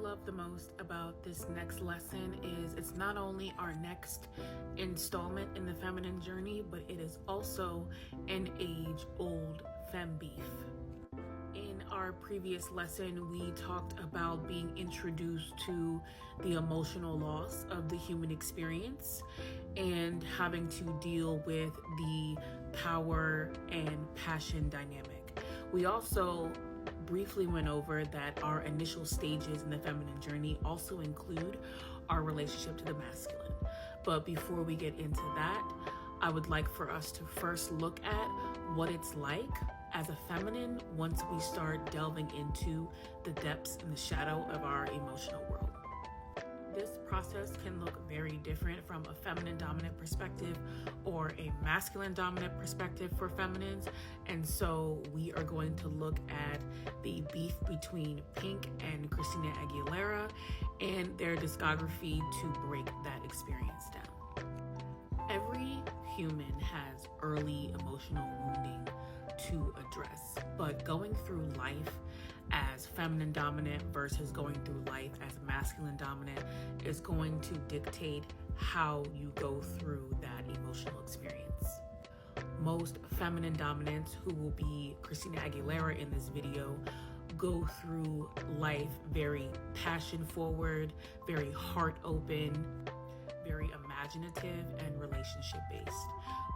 love the most about this next lesson is it's not only our next installment in the feminine journey, but it is also an age-old femme beef. In our previous lesson, we talked about being introduced to the emotional loss of the human experience and having to deal with the power and passion dynamic. We also briefly went over that our initial stages in the feminine journey also include our relationship to the masculine. But before we get into that, I would like for us to first look at what it's like as a feminine once we start delving into the depths and the shadow of our emotional world. This process can look very different from a feminine dominant perspective or a masculine dominant perspective for feminines. And so we are going to look at the beef between Pink and Christina Aguilera and their discography to break that experience down. Every human has early emotional wounding to address, but going through life as feminine dominant versus going through life as masculine dominant is going to dictate how you go through that emotional experience. Most feminine dominants, who will be Christina Aguilera in this video, go through life very passion forward, very heart open, very imaginative and relationship based.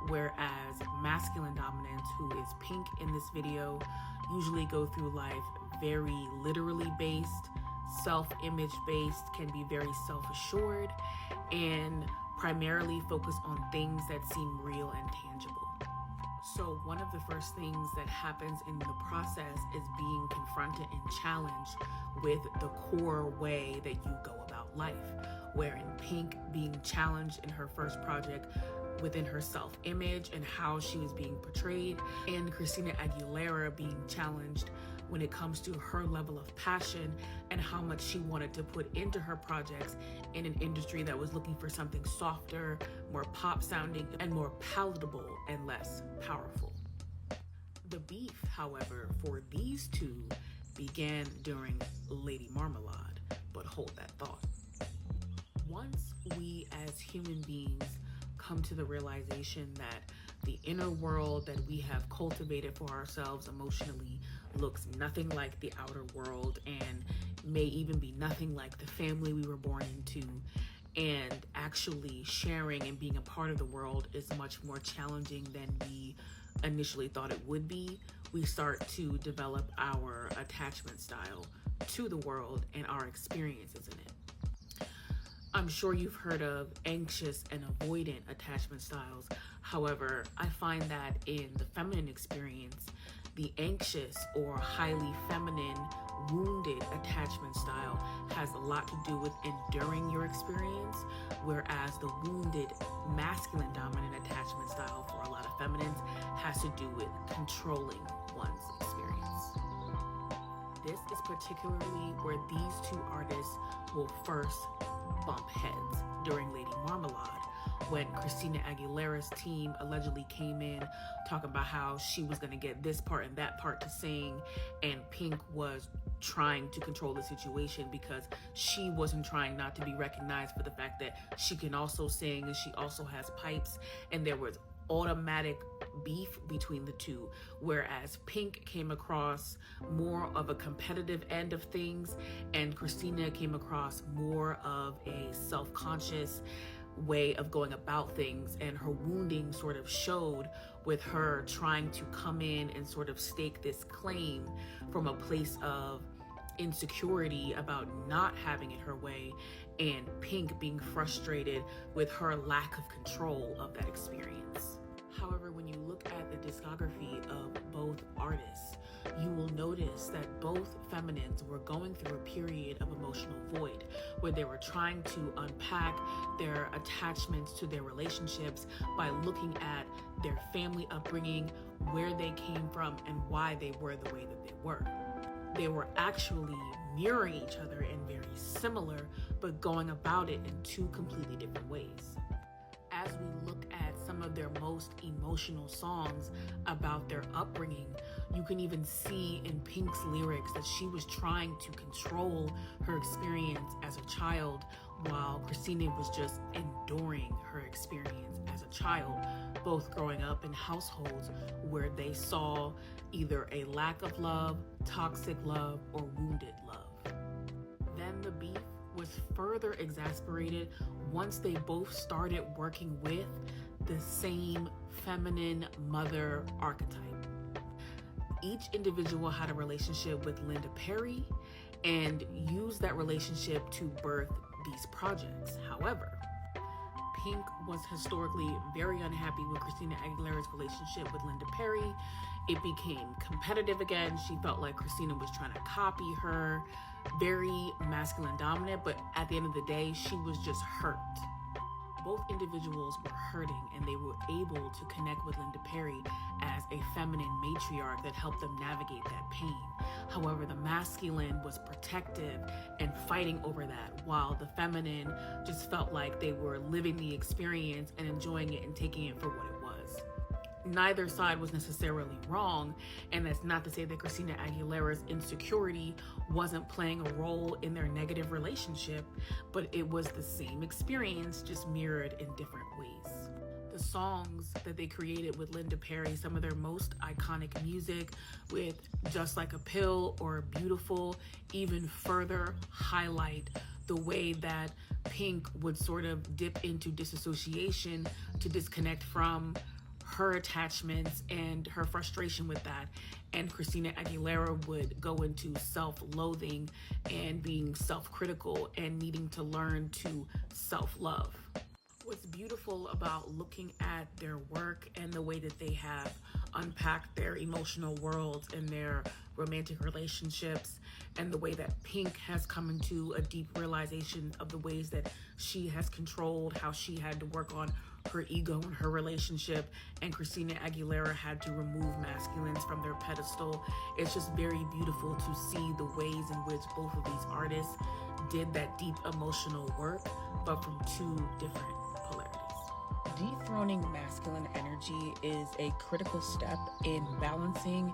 Whereas masculine dominants, who is Pink in this video, usually go through life very literally based, self-image based, can be very self-assured, and primarily focus on things that seem real and tangible. So one of the first things that happens in the process is being confronted and challenged with the core way that you go about life, wherein Pink being challenged in her first project within her self-image and how she was being portrayed, and Christina Aguilera being challenged when it comes to her level of passion and how much she wanted to put into her projects in an industry that was looking for something softer, more pop sounding, and more palatable and less powerful. The beef, however, for these two began during Lady Marmalade, but hold that thought. Once we as human beings come to the realization that the inner world that we have cultivated for ourselves emotionally looks nothing like the outer world and may even be nothing like the family we were born into, and actually sharing and being a part of the world is much more challenging than we initially thought it would be, we start to develop our attachment style to the world and our experiences in it. I'm sure you've heard of anxious and avoidant attachment styles. However, I find that in the feminine experience, the anxious or highly feminine wounded attachment style has a lot to do with enduring your experience, whereas the wounded masculine dominant attachment style for a lot of feminines has to do with controlling one's experience. This is particularly where these two artists will first bump heads during Lady Marmalade, when Christina Aguilera's team allegedly came in talking about how she was going to get this part and that part to sing, and Pink was trying to control the situation because she wasn't trying not to be recognized for the fact that she can also sing and she also has pipes, and there was automatic beef between the two, whereas Pink came across more of a competitive end of things and Christina came across more of a self-conscious way of going about things, and her wounding sort of showed with her trying to come in and sort of stake this claim from a place of insecurity about not having it her way, and Pink being frustrated with her lack of control of that experience. However, when you look at the discography of both artists, you will notice that both feminines were going through a period of emotional void where they were trying to unpack their attachments to their relationships by looking at their family upbringing, where they came from, and why they were the way that they were. They were actually mirroring each other and very similar, but going about it in two completely different ways. as we look at some of their most emotional songs about their upbringing, you can even see in Pink's lyrics that she was trying to control her experience as a child, while Christina was just enduring her experience as a child, both growing up in households where they saw either a lack of love, toxic love, or wounded love. Then the beef was further exasperated once they both started working with the same feminine mother archetype. Each individual had a relationship with Linda Perry and used that relationship to birth these projects. However, Pink was historically very unhappy with Christina Aguilera's relationship with Linda Perry. It became competitive again. She felt like Christina was trying to copy her, very masculine dominant, but at the end of the day, she was just hurt. Both individuals were hurting, and they were able to connect with Linda Perry as a feminine matriarch that helped them navigate that pain. However, the masculine was protective and fighting over that, while the feminine just felt like they were living the experience and enjoying it and taking it for what it was. Neither side was necessarily wrong, and that's not to say that Christina Aguilera's insecurity wasn't playing a role in their negative relationship, but it was the same experience, just mirrored in different ways. The songs that they created with Linda Perry, some of their most iconic music with Just Like a Pill or Beautiful, even further highlight the way that Pink would sort of dip into disassociation to disconnect from her attachments and her frustration with that. And Christina Aguilera would go into self-loathing and being self-critical and needing to learn to self-love. What's beautiful about looking at their work and the way that they have unpacked their emotional worlds and their romantic relationships, and the way that Pink has come into a deep realization of the ways that she has controlled, how she had to work on her ego in her relationship, and Christina Aguilera had to remove masculines from their pedestal. It's just very beautiful to see the ways in which both of these artists did that deep emotional work, but from two different polarities. Dethroning masculine energy is a critical step in balancing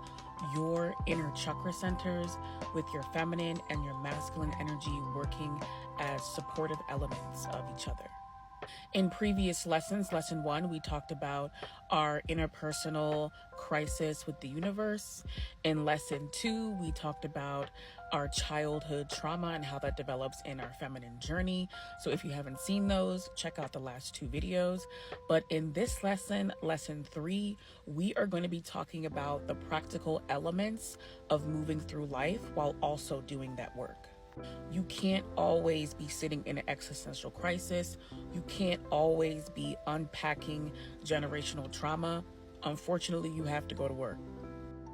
your inner chakra centers with your feminine and your masculine energy working as supportive elements of each other. In previous lessons, lesson 1, we talked about our interpersonal crisis with the universe. In lesson 2, we talked about our childhood trauma and how that develops in our feminine journey. So if you haven't seen those, check out the last 2 videos. But in this lesson, lesson 3, we are going to be talking about the practical elements of moving through life while also doing that work. You can't always be sitting in an existential crisis. You can't always be unpacking generational trauma. Unfortunately, you have to go to work.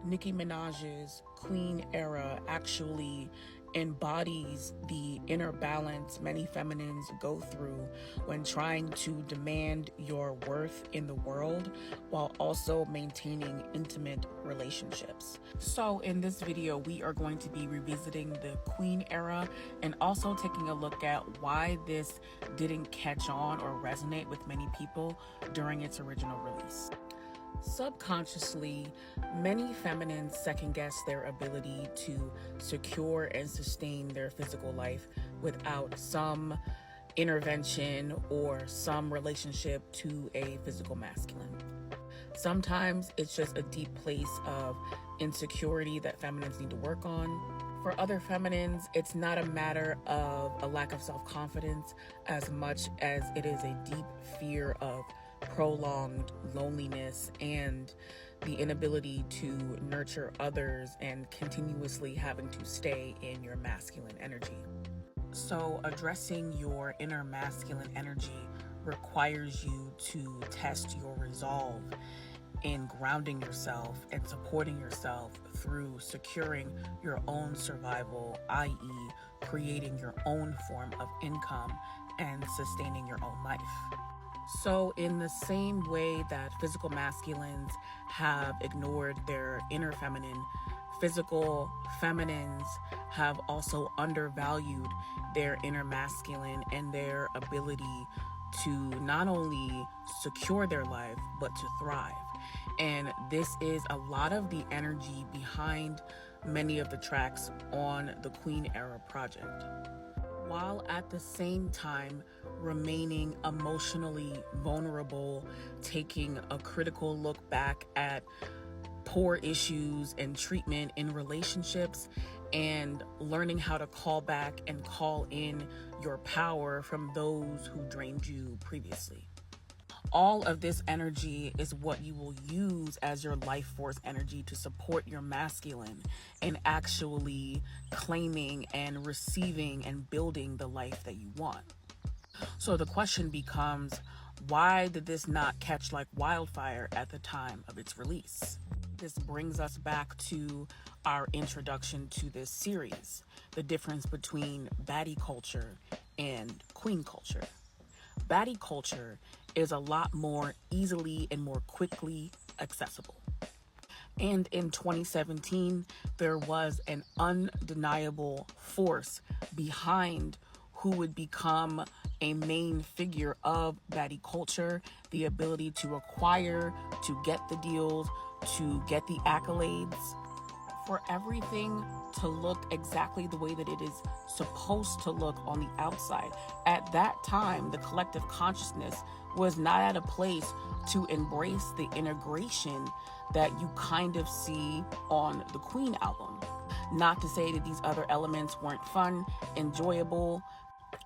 Nicki Minaj's Queen era actually embodies the inner balance many feminines go through when trying to demand your worth in the world while also maintaining intimate relationships. So in this video, we are going to be revisiting the Queen era and also taking a look at why this didn't catch on or resonate with many people during its original release. Subconsciously, many feminines second-guess their ability to secure and sustain their physical life without some intervention or some relationship to a physical masculine. Sometimes it's just a deep place of insecurity that feminines need to work on. For other feminines, it's not a matter of a lack of self-confidence as much as it is a deep fear of prolonged loneliness and the inability to nurture others and continuously having to stay in your masculine energy. So addressing your inner masculine energy requires you to test your resolve in grounding yourself and supporting yourself through securing your own survival, i.e., creating your own form of income and sustaining your own life. So in the same way that physical masculines have ignored their inner feminine, physical feminines have also undervalued their inner masculine and their ability to not only secure their life, but to thrive. And this is a lot of the energy behind many of the tracks on the Queen Era project, while at the same time remaining emotionally vulnerable, taking a critical look back at poor issues and treatment in relationships, and learning how to call back and call in your power from those who drained you previously. All of this energy is what you will use as your life force energy to support your masculine in actually claiming and receiving and building the life that you want. So the question becomes, why did this not catch like wildfire at the time of its release? This brings us back to our introduction to this series, the difference between baddie culture and queen culture. Baddie culture is a lot more easily and more quickly accessible. And in 2017, there was an undeniable force behind who would become a main figure of baddie culture, the ability to acquire, to get the deals, to get the accolades, for everything to look exactly the way that it is supposed to look on the outside. At that time, the collective consciousness was not at a place to embrace the integration that you kind of see on the Queen album. Not to say that these other elements weren't fun, enjoyable,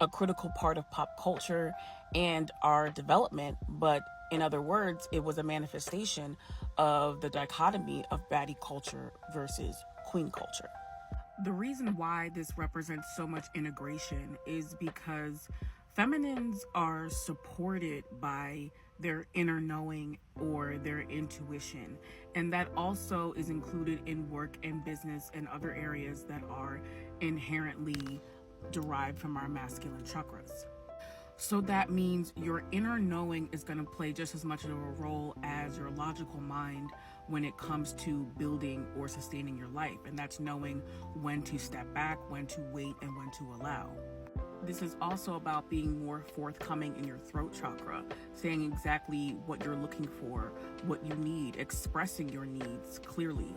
a critical part of pop culture and our development, but in other words, it was a manifestation of the dichotomy of baddie culture versus queen culture. The reason why this represents so much integration is because feminines are supported by their inner knowing or their intuition, and that also is included in work and business and other areas that are inherently derived from our masculine chakras. So that means your inner knowing is going to play just as much of a role as your logical mind when it comes to building or sustaining your life. And that's knowing when to step back, when to wait, and when to allow. This is also about being more forthcoming in your throat chakra, saying exactly what you're looking for, what you need, expressing your needs clearly.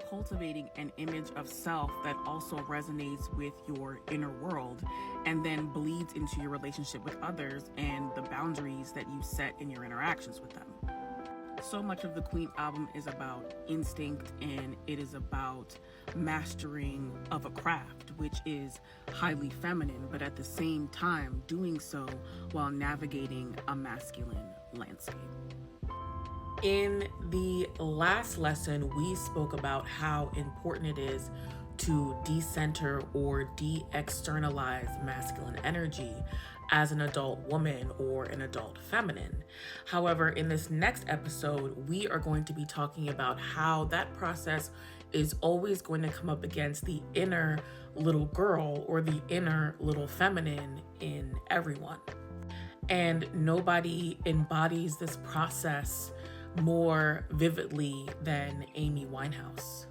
Cultivating an image of self that also resonates with your inner world and then bleeds into your relationship with others and the boundaries that you set in your interactions with them. So much of the Queen album is about instinct, and it is about mastering of a craft, which is highly feminine, but at the same time doing so while navigating a masculine landscape. In the last lesson, we spoke about how important it is to decenter or de-externalize masculine energy as an adult woman or an adult feminine. However, in this next episode, we are going to be talking about how that process is always going to come up against the inner little girl or the inner little feminine in everyone. And nobody embodies this process more vividly than Amy Winehouse.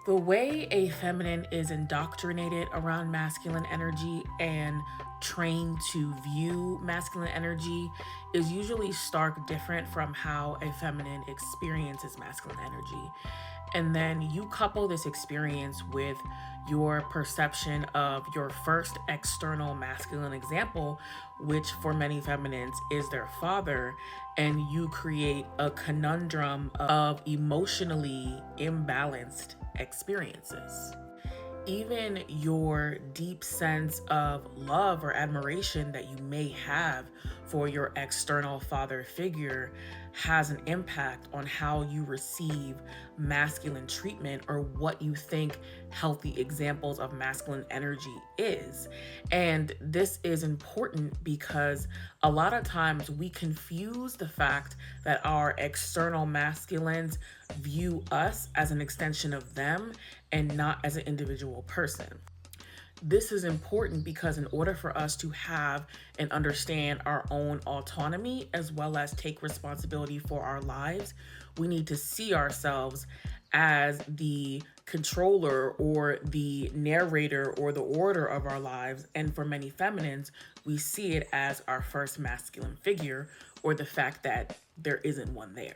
The way a feminine is indoctrinated around masculine energy and trained to view masculine energy is usually stark different from how a feminine experiences masculine energy. And then you couple this experience with your perception of your first external masculine example, which for many feminines is their father, and you create a conundrum of emotionally imbalanced experiences. Even your deep sense of love or admiration that you may have for your external father figure has an impact on how you receive masculine treatment or what you think healthy examples of masculine energy is. And this is important because a lot of times we confuse the fact that our external masculines view us as an extension of them and not as an individual person. This is important because in order for us to have and understand our own autonomy as well as take responsibility for our lives, we need to see ourselves as the controller or the narrator or the order of our lives. And for many feminines, we see it as our first masculine figure, or the fact that there isn't one there.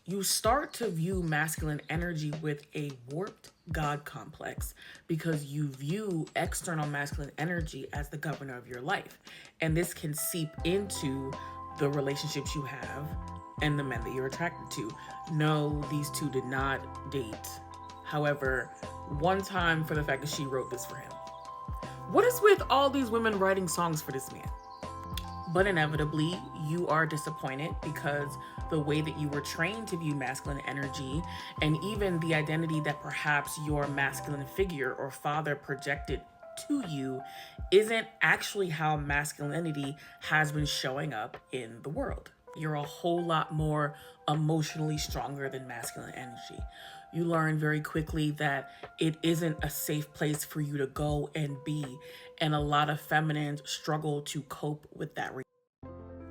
You start to view masculine energy with a warped God complex because you view external masculine energy as the governor of your life. And this can seep into the relationships you have and the men that you're attracted to. No, these two did not date. However, one time for the fact that she wrote this for him. What is with all these women writing songs for this man? But inevitably, you are disappointed because the way that you were trained to view masculine energy, and even the identity that perhaps your masculine figure or father projected to you, isn't actually how masculinity has been showing up in the world. You're a whole lot more emotionally stronger than masculine energy. You learn very quickly that it isn't a safe place for you to go and be, and a lot of feminines struggle to cope with that.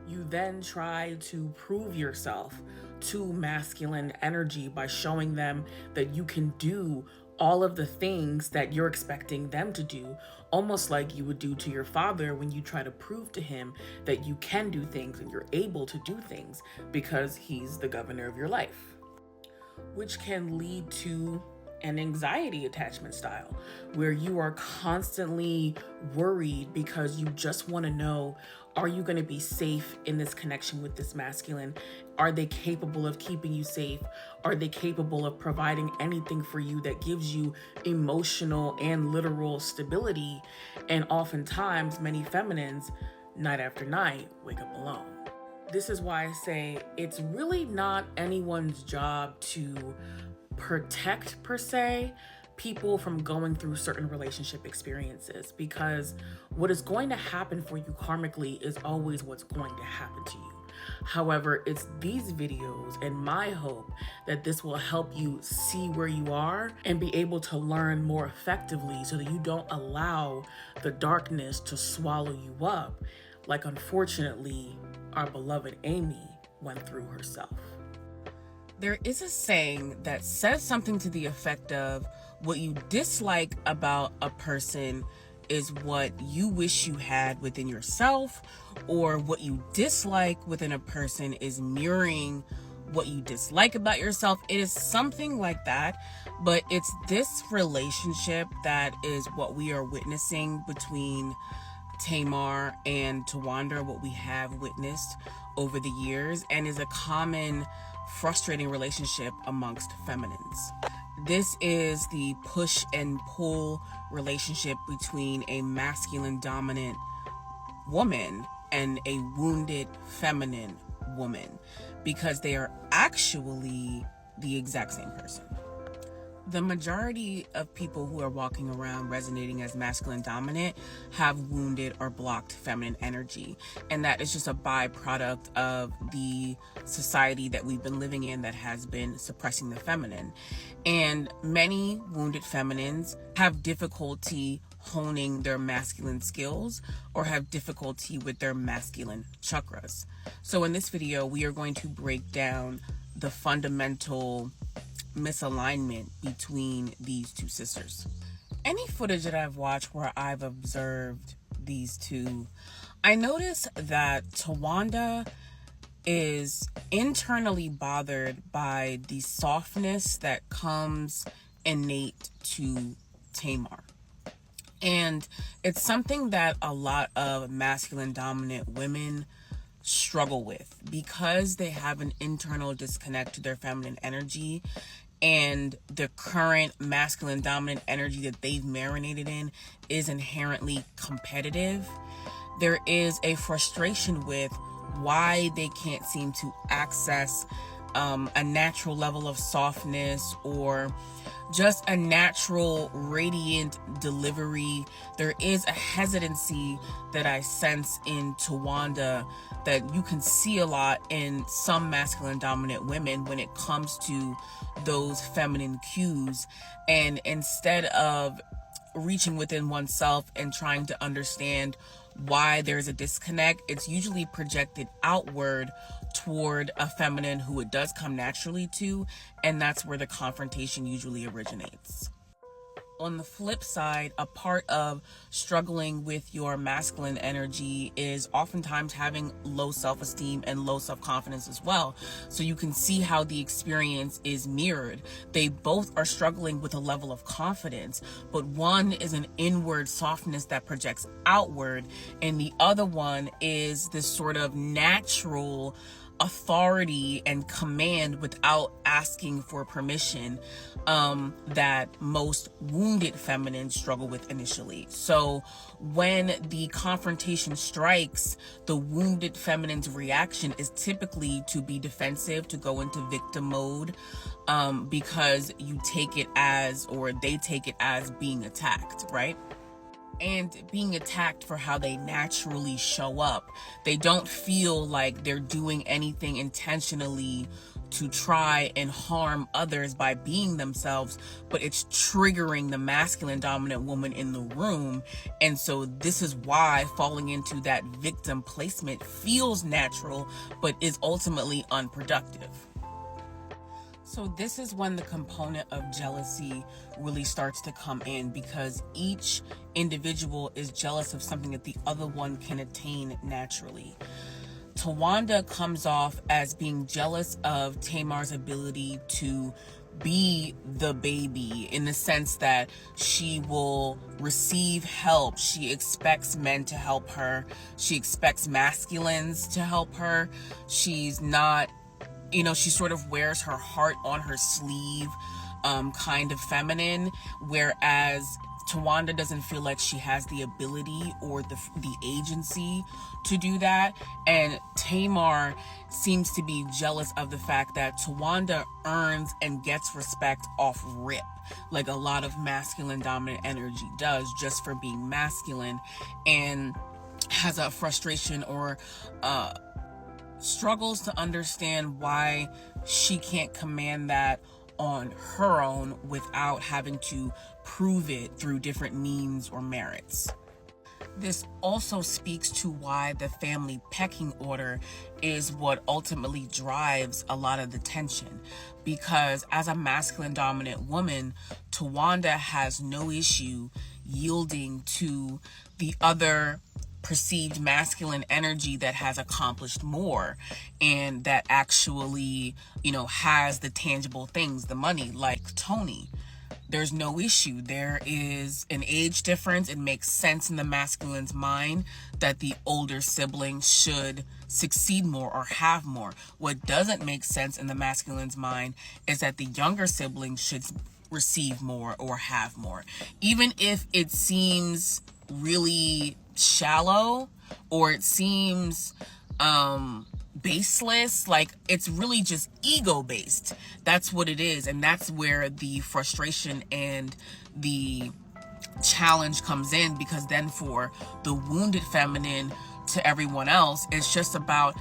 You then try to prove yourself to masculine energy by showing them that you can do all of the things that you're expecting them to do, almost like you would do to your father when you try to prove to him that you can do things and you're able to do things because he's the governor of your life, which can lead to an anxiety attachment style where you are constantly worried because you just want to know, are you going to be safe in this connection with this masculine? Are they capable of keeping you safe? Are they capable of providing anything for you that gives you emotional and literal stability? And oftentimes, many feminines, night after night, wake up alone. This is why I say it's really not anyone's job to protect, per se, people from going through certain relationship experiences, because what is going to happen for you karmically is always what's going to happen to you. However, it's these videos and my hope that this will help you see where you are and be able to learn more effectively so that you don't allow the darkness to swallow you up, like unfortunately our beloved Amy went through herself. There is a saying that says something to the effect of, what you dislike about a person is what you wish you had within yourself, or what you dislike within a person is mirroring what you dislike about yourself. It is something like that, but it's this relationship that is what we are witnessing between Tamar and Tawanda, what we have witnessed over the years, and is a common frustrating relationship amongst feminines. This is the push and pull relationship between a masculine dominant woman and a wounded feminine woman, because they are actually the exact same person. The majority of people who are walking around resonating as masculine dominant have wounded or blocked feminine energy. And that is just a byproduct of the society that we've been living in that has been suppressing the feminine. And many wounded feminines have difficulty honing their masculine skills or have difficulty with their masculine chakras. So in this video, we are going to break down the fundamental misalignment between these two sisters. Any footage that I've watched where I've observed these two, I notice that Tawanda is internally bothered by the softness that comes innate to Tamar. And it's something that a lot of masculine dominant women struggle with because they have an internal disconnect to their feminine energy, and the current masculine dominant energy that they've marinated in is inherently competitive. There is a frustration with why they can't seem to access a natural level of softness or just a natural radiant delivery. There is a hesitancy that I sense in Tawanda that you can see a lot in some masculine dominant women when it comes to those feminine cues. And instead of reaching within oneself and trying to understand why there's a disconnect, it's usually projected outward toward a feminine who it does come naturally to, and that's where the confrontation usually originates. On the flip side, a part of struggling with your masculine energy is oftentimes having low self-esteem and low self-confidence as well. So you can see how the experience is mirrored. They both are struggling with a level of confidence, but one is an inward softness that projects outward, and the other one is this sort of natural authority and command without asking for permission, that most wounded feminines struggle with initially. So when the confrontation strikes, the wounded feminine's reaction is typically to be defensive, to go into victim mode, because you take it as, or they take it as, being attacked, right? And being attacked for how they naturally show up. They don't feel like they're doing anything intentionally to try and harm others by being themselves, but it's triggering the masculine dominant woman in the room. And so this is why falling into that victim placement feels natural, but is ultimately unproductive. So this is when the component of jealousy really starts to come in, because each individual is jealous of something that the other one can attain naturally. Tawanda comes off as being jealous of Tamar's ability to be the baby, in the sense that she will receive help. She expects men to help her. She expects masculines to help her. She's not, she sort of wears her heart on her sleeve, kind of feminine, whereas Tawanda doesn't feel like she has the ability or the agency to do that. And Tamar seems to be jealous of the fact that Tawanda earns and gets respect off rip, like a lot of masculine dominant energy does, just for being masculine, and has a frustration or struggles to understand why she can't command that on her own without having to prove it through different means or merits. This also speaks to why the family pecking order is what ultimately drives a lot of the tension, because as a masculine dominant woman, Tawanda has no issue yielding to the other perceived masculine energy that has accomplished more and that actually, has the tangible things, the money, like Tony. There's no issue. There is an age difference. It makes sense in the masculine's mind that the older sibling should succeed more or have more. What doesn't make sense in the masculine's mind is that the younger sibling should receive more or have more. Even if it seems really shallow or it seems baseless, like it's really just ego based. That's what it is, and that's where the frustration and the challenge comes in, because then for the wounded feminine, to everyone else, it's just about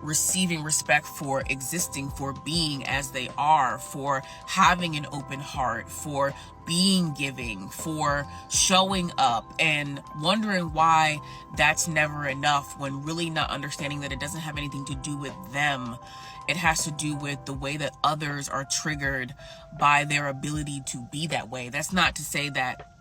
receiving respect for existing, for being as they are, for having an open heart, for being giving, for showing up, and wondering why that's never enough, when really not understanding that it doesn't have anything to do with them. It has to do with the way that others are triggered by their ability to be that way. That's not to say that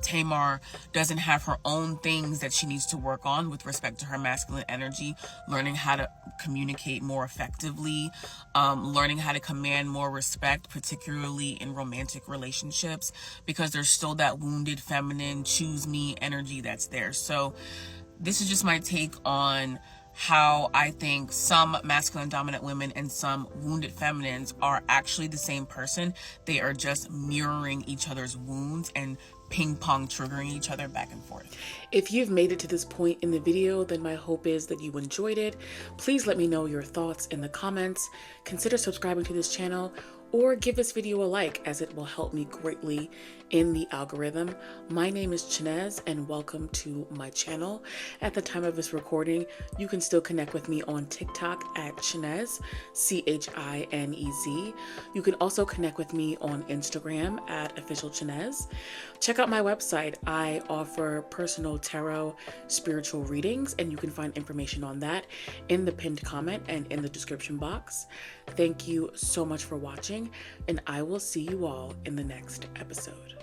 Tamar doesn't have her own things that she needs to work on with respect to her masculine energy, learning how to communicate more effectively, learning how to command more respect, particularly in romantic relationships, because there's still that wounded feminine choose me energy that's there. So this is just my take on how I think some masculine dominant women and some wounded feminines are actually the same person. They are just mirroring each other's wounds and ping pong triggering each other back and forth. If you've made it to this point in the video, then my hope is that you enjoyed it. Please let me know your thoughts in the comments. Consider subscribing to this channel or give this video a like, as it will help me greatly in the algorithm. My name is Chinez, and welcome to my channel. At the time of this recording, you can still connect with me on TikTok at Chinez, Chinez. You can also connect with me on Instagram at Official Chinez. Check out my website. I offer personal tarot spiritual readings, and you can find information on that in the pinned comment and in the description box. Thank you so much for watching, and I will see you all in the next episode.